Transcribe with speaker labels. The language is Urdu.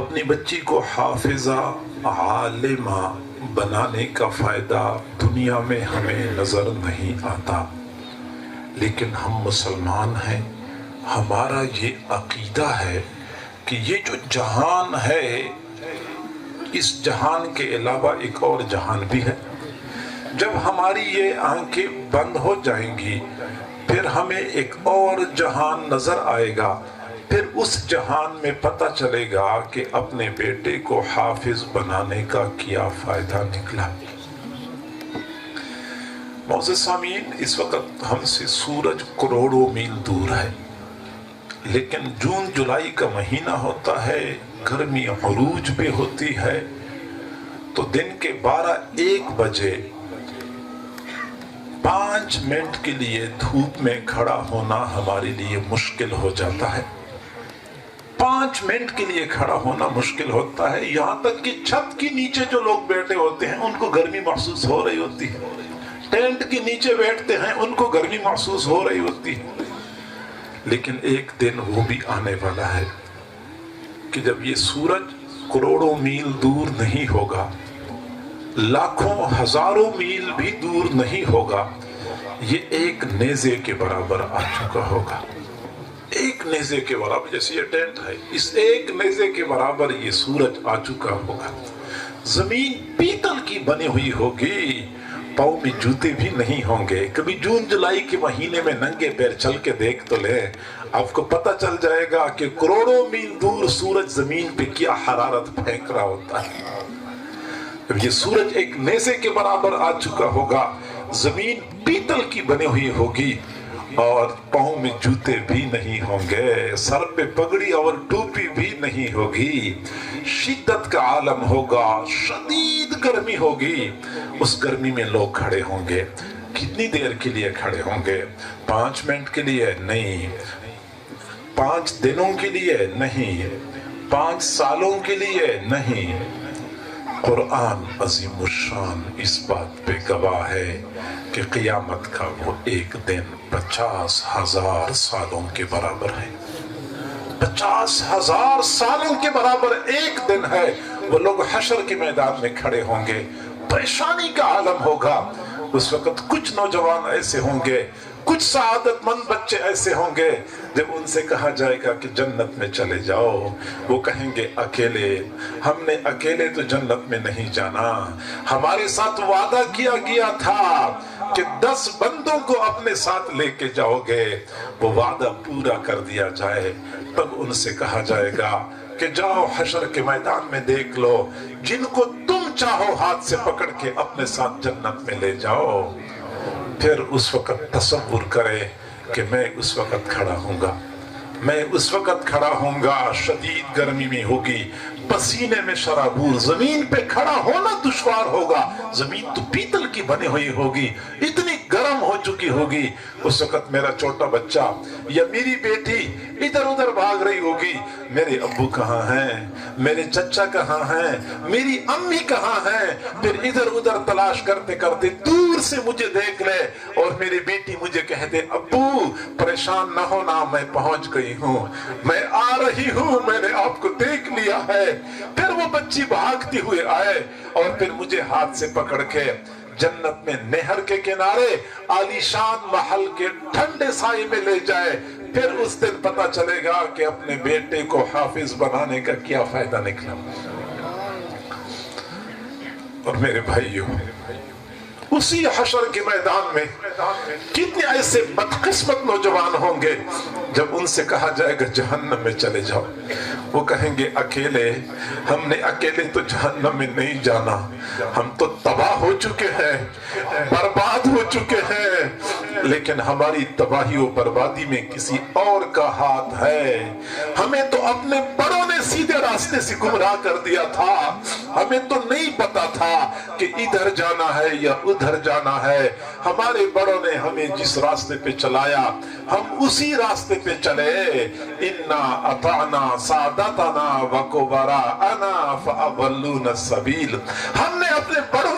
Speaker 1: اپنی بچی کو حافظہ عالمہ بنانے کا فائدہ دنیا میں ہمیں نظر نہیں آتا، لیکن ہم مسلمان ہیں، ہمارا یہ عقیدہ ہے کہ یہ جو جہان ہے، اس جہان کے علاوہ ایک اور جہان بھی ہے۔ جب ہماری یہ آنکھیں بند ہو جائیں گی پھر ہمیں ایک اور جہان نظر آئے گا، پھر اس جہان میں پتہ چلے گا کہ اپنے بیٹے کو حافظ بنانے کا کیا فائدہ نکلا۔ معزز سامعین، اس وقت ہم سے سورج کروڑوں میل دور ہے، لیکن جون جولائی کا مہینہ ہوتا ہے، گرمی عروج پہ ہوتی ہے، تو دن کے 12-1 بجے 5 منٹ کے لیے دھوپ میں کھڑا ہونا ہمارے لیے مشکل ہو جاتا ہے۔ 5 منٹ کے لیے کھڑا ہونا مشکل ہوتا ہے، یہاں تک کہ چھت کے نیچے جو لوگ بیٹھے ہوتے ہیں ان کو گرمی محسوس ہو رہی ہوتی ہے، ٹینٹ کے نیچے بیٹھتے ہیں ان کو گرمی محسوس ہو رہی ہوتی ہے۔ لیکن ایک دن وہ بھی آنے والا ہے کہ جب یہ سورج کروڑوں میل دور نہیں ہوگا، لاکھوں ہزاروں میل بھی دور نہیں ہوگا، یہ ایک نیزے کے برابر آ چکا ہوگا۔ ایک نیزے کے برابر، جیسے یہ ٹینٹ ہے، اس ایک نیزے کے برابر یہ سورج آ چکا ہوگا۔ زمین پیتل کی بنی ہوئی ہوگی، پاؤں میں جوتے بھی نہیں ہوں گے۔ کبھی جون جولائی کے مہینے میں ننگے پیر چل کے دیکھ تو لیں، آپ کو پتہ چل جائے گا کہ کروڑوں میل دور سورج زمین پہ کیا حرارت پھینک رہا ہوتا ہے۔ جب یہ سورج ایک نیزے کے برابر آ چکا ہوگا، زمین پیتل کی بنی ہوئی ہوگی اور پاؤں میں جوتے بھی نہیں ہوں گے، سر پہ پگڑی اور ٹوپی بھی نہیں ہوگی، شدت کا عالم ہوگا، شدید گرمی ہوگی۔ اس گرمی میں لوگ کھڑے ہوں گے، کتنی دیر کے لیے کھڑے ہوں گے؟ 5 منٹ کے لیے نہیں، 5 دنوں کے لیے نہیں، 5 سالوں کے لیے نہیں۔ قرآن عظیم الشان اس بات پہ گواہ ہے کہ قیامت کا وہ ایک دن 50,000 سالوں کے برابر ہے۔ 50,000 سالوں کے برابر ایک دن ہے۔ وہ لوگ حشر کے میدان میں کھڑے ہوں گے، پریشانی کا عالم ہوگا۔ اس وقت کچھ نوجوان ایسے ہوں گے، کچھ سعادت مند بچے ایسے ہوں گے، جب ان سے کہا جائے گا کہ جنت میں چلے جاؤ، وہ کہیں گے اکیلے، ہم نے اکیلے تو جنت میں نہیں جانا، ہمارے ساتھ وعدہ کیا گیا تھا کہ 10 بندوں کو اپنے ساتھ لے کے جاؤ گے، وہ وعدہ پورا کر دیا جائے۔ تب ان سے کہا جائے گا کہ جاؤ حشر کے میدان میں دیکھ لو، جن کو تم چاہو ہاتھ سے پکڑ کے اپنے ساتھ جنت میں لے جاؤ۔ پھر اس وقت تصور کرے کہ میں اس وقت کھڑا ہوں گا، میں اس وقت کھڑا ہوں گا، شدید گرمی میں ہوگی، پسینے میں شرابور، زمین پہ کھڑا ہونا دشوار ہوگا، زمین تو پیتل کی بنی ہوئی ہوگی، اتنی گرم ہو چکی ہوگی۔ اس وقت میرا چھوٹا بچہ یا میری بیٹی ادھر ادھر بھاگ رہی ہوگی، میرے ابو کہاں ہیں، میرے چچا کہاں ہیں، میری امی کہاں ہیں، پھر ادھر ادھر تلاش کرتے کرتے دور سے مجھے دیکھ لے اور میری بیٹی مجھے کہہ دے ابو پریشان نہ ہونا، میں پہنچ گئی ہوں، میں آ رہی ہوں، میں نے آپ کو دیکھ لیا ہے۔ پھر وہ بچی بھاگتی ہوئے آئے اور پھر مجھے ہاتھ سے پکڑ کے جنت میں نہر کے کنارے عالیشان محل کے ٹھنڈے سائے میں لے جائے۔ پھر اس دن پتہ چلے گا کہ اپنے بیٹے کو حافظ بنانے کا کیا فائدہ نکلا۔ اور میرے بھائیوں، اسی حشر کے میدان میں کتنے ایسے بدقسمت نوجوان ہوں گے جب ان سے کہا جائے گا جہنم میں چلے جاؤ، وہ کہیں گے اکیلے، ہم نے اکیلے تو جہنم میں نہیں جانا، ہم تو تباہ ہو چکے ہیں، برباد ہو چکے ہیں، لیکن ہماری تباہی و بربادی میں کسی اور کا ہاتھ ہے۔ ہمیں تو اپنے بڑوں نے سیدھے راستے سے گمراہ کر دیا تھا، ہمیں تو نہیں پتا تھا کہ ادھر جانا ہے یا ادھر جانا ہے، ہمارے بڑوں نے ہمیں جس راستے پہ چلایا ہم اسی راستے پہ چلے۔ انا اطعنا سادتنا وکبراءنا فاضلونا السبیل، ہم نے اپنے بڑوں